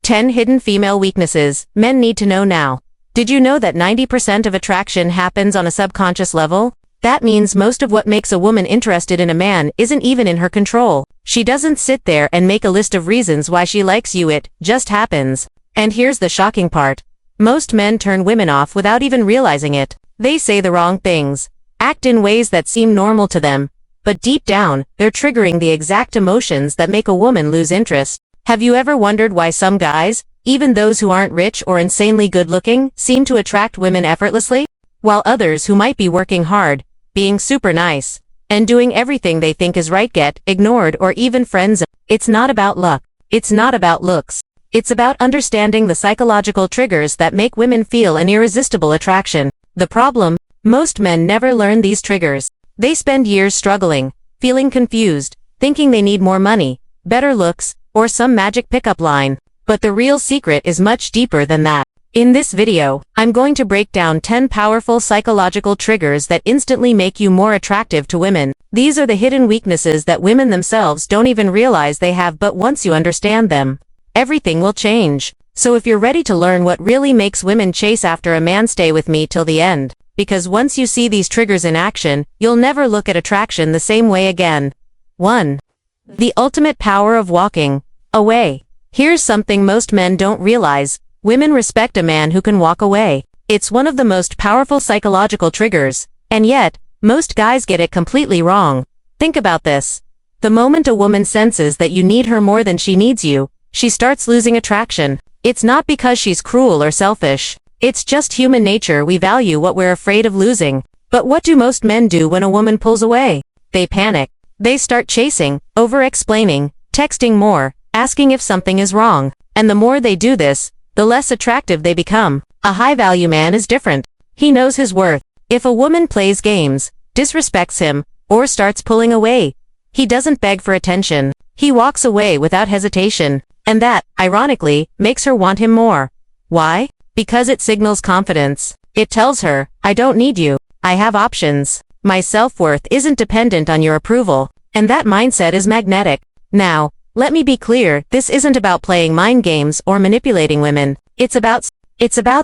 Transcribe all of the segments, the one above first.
10 Hidden Female Weaknesses Men Need to Know Now. Did you know that 90% of attraction happens on a subconscious level? That means most of what makes a woman interested in a man isn't even in her control. She doesn't sit there and make a list of reasons why she likes you, it just happens. And here's the shocking part. Most men turn women off without even realizing it. They say the wrong things, act in ways that seem normal to them, but deep down, they're triggering the exact emotions that make a woman lose interest. Have you ever wondered why some guys, even those who aren't rich or insanely good-looking, seem to attract women effortlessly, while others who might be working hard, being super nice, and doing everything they think is right get ignored or even friends? It's not about luck. It's not about looks. It's about understanding the psychological triggers that make women feel an irresistible attraction. The problem? Most men never learn these triggers. They spend years struggling, feeling confused, thinking they need more money, better looks, or some magic pickup line. But the real secret is much deeper than that. In this video, I'm going to break down 10 powerful psychological triggers that instantly make you more attractive to women. These are the hidden weaknesses that women themselves don't even realize they have, but once you understand them, everything will change. So if you're ready to learn what really makes women chase after a man, stay with me till the end. Because once you see these triggers in action, you'll never look at attraction the same way again. 1. The ultimate power of walking away. Here's something most men don't realize. Women respect a man who can walk away. It's one of the most powerful psychological triggers, and yet, most guys get it completely wrong. Think about this. The moment a woman senses that you need her more than she needs you, she starts losing attraction. It's not because she's cruel or selfish. It's just human nature. We value what we're afraid of losing. But what do most men do when a woman pulls away? They panic. They start chasing, over-explaining, texting more, asking if something is wrong. And the more they do this, the less attractive they become. A high-value man is different. He knows his worth. If a woman plays games, disrespects him, or starts pulling away, he doesn't beg for attention. He walks away without hesitation. And that, ironically, makes her want him more. Why? Because it signals confidence. It tells her, I don't need you. I have options. My self-worth isn't dependent on your approval. And that mindset is magnetic. Now, let me be clear, this isn't about playing mind games or manipulating women. It's about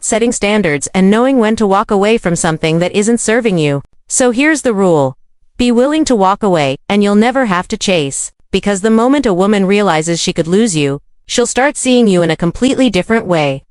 setting standards and knowing when to walk away from something that isn't serving you. So here's the rule. Be willing to walk away, and you'll never have to chase. Because the moment a woman realizes she could lose you, she'll start seeing you in a completely different way.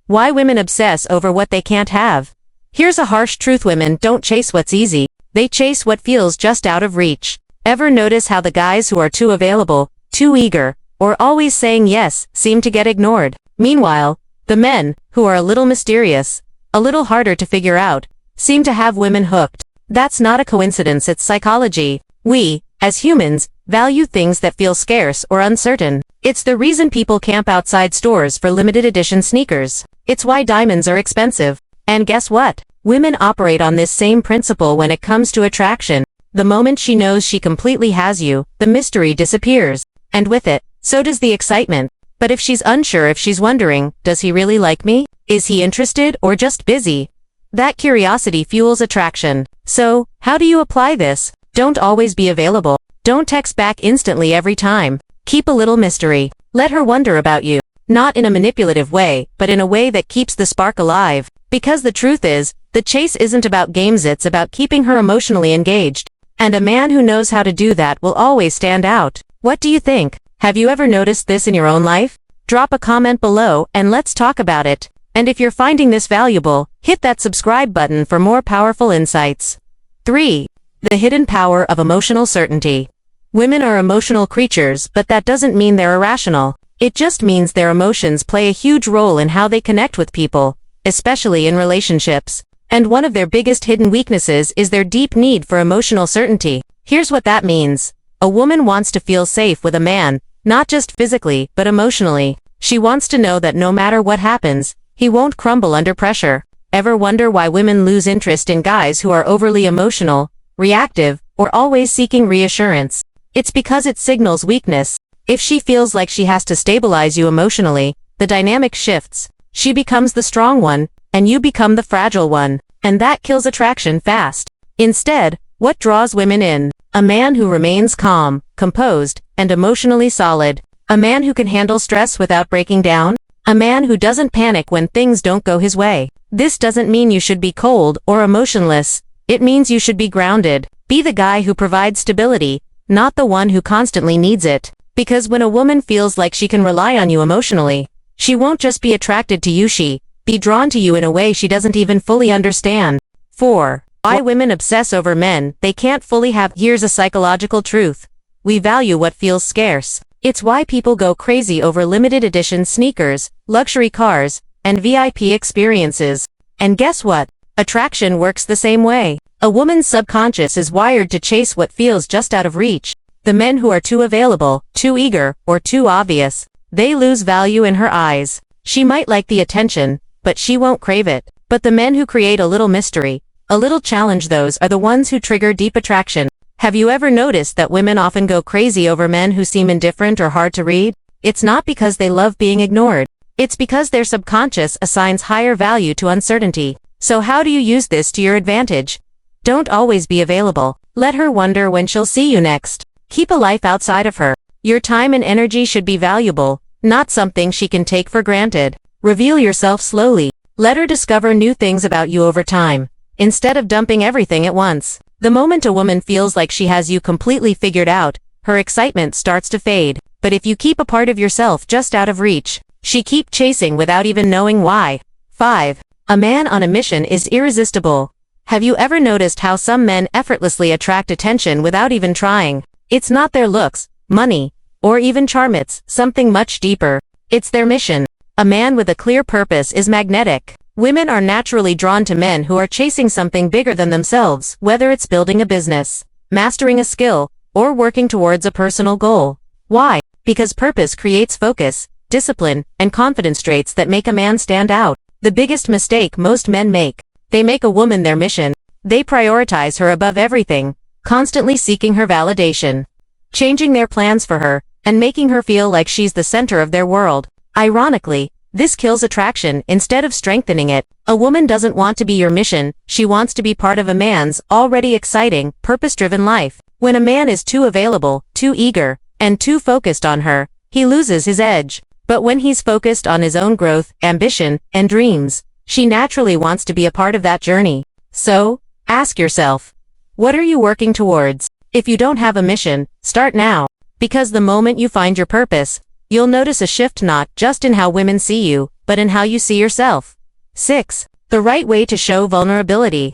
Why women obsess over what they can't have. Here's a harsh truth: women don't chase what's easy. They chase what feels just out of reach. Ever notice how the guys who are too available, too eager, or always saying yes, seem to get ignored? Meanwhile, the men, who are a little mysterious, a little harder to figure out, seem to have women hooked. That's not a coincidence, it's psychology. We, as humans, value things that feel scarce or uncertain. It's the reason people camp outside stores for limited edition sneakers. It's why diamonds are expensive. And guess what? Women operate on this same principle when it comes to attraction. The moment she knows she completely has you, the mystery disappears. And with it, so does the excitement. But if she's unsure, if she's wondering, does he really like me? Is he interested or just busy? That curiosity fuels attraction. So, how do you apply this? Don't always be available. Don't text back instantly every time. Keep a little mystery. Let her wonder about you. Not in a manipulative way, but in a way that keeps the spark alive. Because the truth is, the chase isn't about games, it's about keeping her emotionally engaged. And a man who knows how to do that will always stand out. What do you think? Have you ever noticed this in your own life? Drop a comment below and let's talk about it. And if you're finding this valuable, hit that subscribe button for more powerful insights. 3. The hidden power of emotional certainty. Women are emotional creatures, but that doesn't mean they're irrational. It just means their emotions play a huge role in how they connect with people, especially in relationships. And one of their biggest hidden weaknesses is their deep need for emotional certainty. Here's what that means. A woman wants to feel safe with a man, not just physically, but emotionally. She wants to know that no matter what happens, he won't crumble under pressure. Ever wonder why women lose interest in guys who are overly emotional, reactive, or always seeking reassurance? It's because it signals weakness. If she feels like she has to stabilize you emotionally, the dynamic shifts. She becomes the strong one, and you become the fragile one. And that kills attraction fast. Instead, what draws women in? A man who remains calm, composed, and emotionally solid. A man who can handle stress without breaking down? A man who doesn't panic when things don't go his way. This doesn't mean you should be cold or emotionless. It means you should be grounded. Be the guy who provides stability, not the one who constantly needs it. Because when a woman feels like she can rely on you emotionally, she won't just be attracted to you, she be drawn to you in a way she doesn't even fully understand. 4. Why women obsess over men they can't fully have. Here's a psychological truth. We value what feels scarce. It's why people go crazy over limited edition sneakers, luxury cars, and VIP experiences. And guess what? Attraction works the same way. A woman's subconscious is wired to chase what feels just out of reach. The men who are too available, too eager, or too obvious, they lose value in her eyes. She might like the attention, but she won't crave it. But the men who create a little mystery, a little challenge, those are the ones who trigger deep attraction. Have you ever noticed that women often go crazy over men who seem indifferent or hard to read? It's not because they love being ignored. It's because their subconscious assigns higher value to uncertainty. So how do you use this to your advantage? Don't always be available. Let her wonder when she'll see you next. Keep a life outside of her. Your time and energy should be valuable, not something she can take for granted. Reveal yourself slowly. Let her discover new things about you over time, instead of dumping everything at once. The moment a woman feels like she has you completely figured out, her excitement starts to fade. But if you keep a part of yourself just out of reach, she keeps chasing without even knowing why. 5. A man on a mission is irresistible. Have you ever noticed how some men effortlessly attract attention without even trying? It's not their looks, money, or even charm, it's something much deeper. It's their mission. A man with a clear purpose is magnetic. Women are naturally drawn to men who are chasing something bigger than themselves, whether it's building a business, mastering a skill, or working towards a personal goal. Why? Because purpose creates focus, discipline, and confidence, traits that make a man stand out. The biggest mistake most men make: they make a woman their mission. They prioritize her above everything, constantly seeking her validation, changing their plans for her, and making her feel like she's the center of their world. Ironically, this kills attraction instead of strengthening it. A woman doesn't want to be your mission, she wants to be part of a man's already exciting, purpose-driven life. When a man is too available, too eager, and too focused on her, he loses his edge. But when he's focused on his own growth, ambition, and dreams, she naturally wants to be a part of that journey. So, ask yourself, what are you working towards? If you don't have a mission, start now. Because the moment you find your purpose, you'll notice a shift not just in how women see you, but in how you see yourself. 6. The right way to show vulnerability.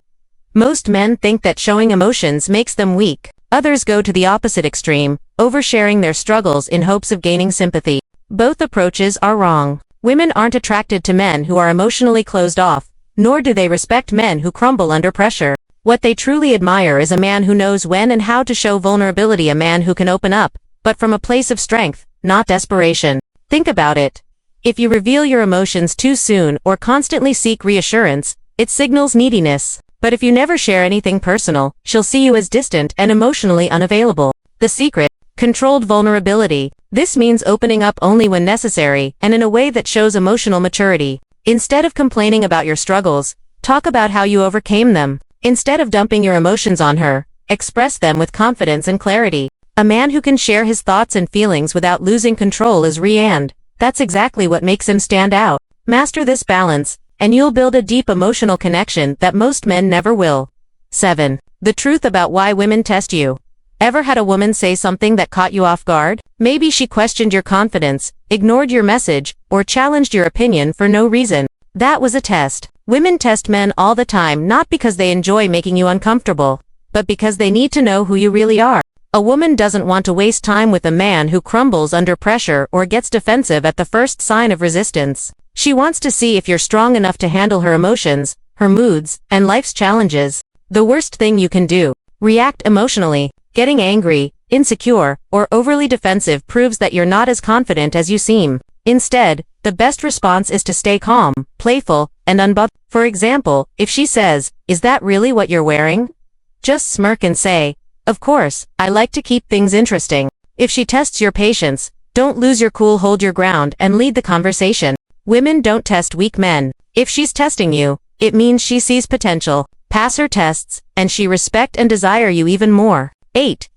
Most men think that showing emotions makes them weak. Others go to the opposite extreme, oversharing their struggles in hopes of gaining sympathy. Both approaches are wrong. Women aren't attracted to men who are emotionally closed off, nor do they respect men who crumble under pressure. What they truly admire is a man who knows when and how to show vulnerability, a man who can open up, but from a place of strength, not desperation. Think about it. If you reveal your emotions too soon or constantly seek reassurance, it signals neediness. But if you never share anything personal, she'll see you as distant and emotionally unavailable. The secret: controlled vulnerability. This means opening up only when necessary and in a way that shows emotional maturity. Instead of complaining about your struggles, talk about how you overcame them. Instead of dumping your emotions on her, express them with confidence and clarity. A man who can share his thoughts and feelings without losing control is and that's exactly what makes him stand out. Master this balance, and you'll build a deep emotional connection that most men never will. 7. The truth about why women test you. Ever had a woman say something that caught you off guard? Maybe she questioned your confidence, ignored your message, or challenged your opinion for no reason. That was a test. Women test men all the time, not because they enjoy making you uncomfortable, but because they need to know who you really are. A woman doesn't want to waste time with a man who crumbles under pressure or gets defensive at the first sign of resistance. She wants to see if you're strong enough to handle her emotions, her moods, and life's challenges. The worst thing you can do: react emotionally. Getting angry, insecure, or overly defensive proves that you're not as confident as you seem. Instead, the best response is to stay calm, playful, and unbothered. For example, if she says, "Is that really what you're wearing?" just smirk and say, "Of course, I like to keep things interesting." If she tests your patience, don't lose your cool, hold your ground, and lead the conversation. Women don't test weak men. If she's testing you, it means she sees potential. Pass her tests, and she respect and desire you even more. 8.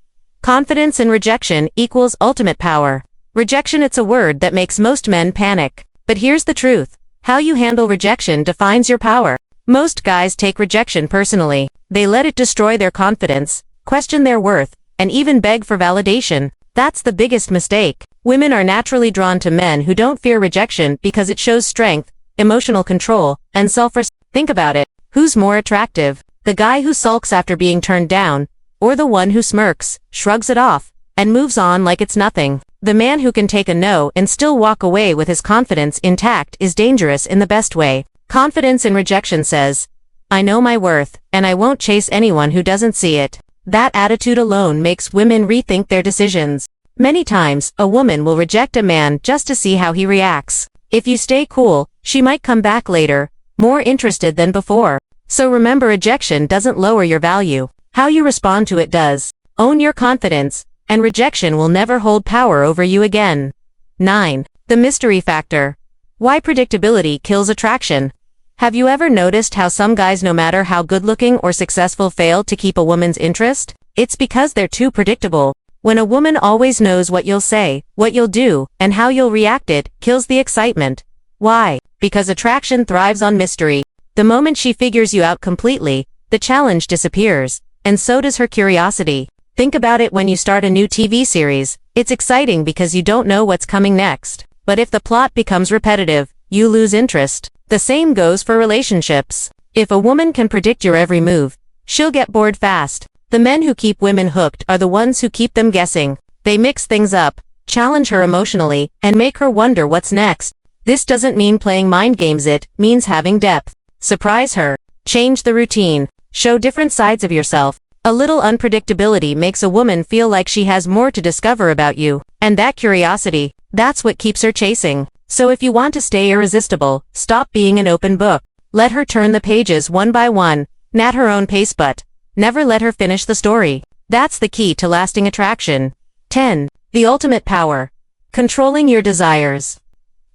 Confidence and rejection equals ultimate power. Rejection, it's a word that makes most men panic. But here's the truth. How you handle rejection defines your power. Most guys take rejection personally. They let it destroy their confidence, question their worth, and even beg for validation. That's the biggest mistake. Women are naturally drawn to men who don't fear rejection because it shows strength, emotional control, and self-respect. Think about it. Who's more attractive? The guy who sulks after being turned down, or the one who smirks, shrugs it off, and moves on like it's nothing? The man who can take a no and still walk away with his confidence intact is dangerous in the best way. Confidence in rejection says, I know my worth, and I won't chase anyone who doesn't see it. That attitude alone makes women rethink their decisions. Many times, a woman will reject a man just to see how he reacts. If you stay cool, she might come back later, more interested than before. So remember, rejection doesn't lower your value. How you respond to it does. Own your confidence, and rejection will never hold power over you again. 9. The mystery factor. Why predictability kills attraction. Have you ever noticed how some guys, no matter how good-looking or successful, fail to keep a woman's interest? It's because they're too predictable. When a woman always knows what you'll say, what you'll do, and how you'll react, it kills the excitement. Why? Because attraction thrives on mystery. The moment she figures you out completely, the challenge disappears, and so does her curiosity. Think about it when you start a new TV series. It's exciting because you don't know what's coming next. But if the plot becomes repetitive, you lose interest. The same goes for relationships. If a woman can predict your every move, she'll get bored fast. The men who keep women hooked are the ones who keep them guessing. They mix things up, challenge her emotionally, and make her wonder what's next. This doesn't mean playing mind games, it means having depth. Surprise her. Change the routine. Show different sides of yourself. A little unpredictability makes a woman feel like she has more to discover about you. And that curiosity, that's what keeps her chasing. So if you want to stay irresistible, stop being an open book. Let her turn the pages one by one, at her own pace, but never let her finish the story. That's the key to lasting attraction. 10. The ultimate power. Controlling your desires.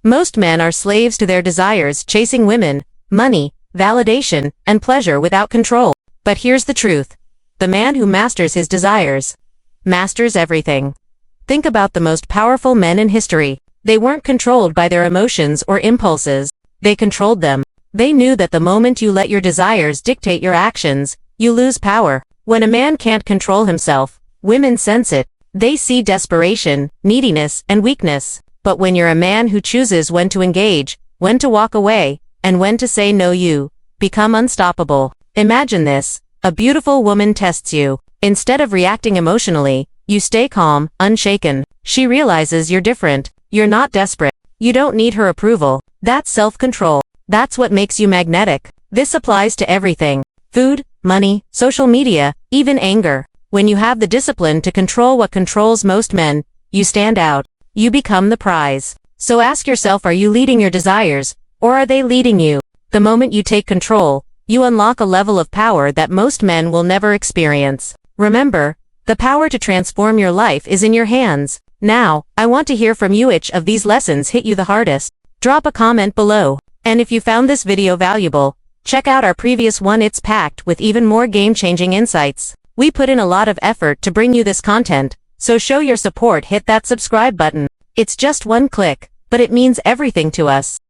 Most men are slaves to their desires, chasing women, money, validation, and pleasure without control. But here's the truth. The man who masters his desires masters everything. Think about the most powerful men in history. They weren't controlled by their emotions or impulses. They controlled them. They knew that the moment you let your desires dictate your actions, you lose power. When a man can't control himself, women sense it. They see desperation, neediness, and weakness. But when you're a man who chooses when to engage, when to walk away, and when to say no, you become unstoppable. Imagine this. A beautiful woman tests you. Instead of reacting emotionally, you stay calm, unshaken. She realizes you're different. You're not desperate. You don't need her approval. That's self-control. That's what makes you magnetic. This applies to everything. Food, money, social media, even anger. When you have the discipline to control what controls most men, you stand out. You become the prize. So ask yourself, are you leading your desires, or are they leading you? The moment you take control, you unlock a level of power that most men will never experience. Remember, the power to transform your life is in your hands. Now, I want to hear from you. Which of these lessons hit you the hardest? Drop a comment below. And if you found this video valuable, check out our previous one. It's packed with even more game-changing insights. We put in a lot of effort to bring you this content, so show your support. Hit that subscribe button. It's just one click, but it means everything to us.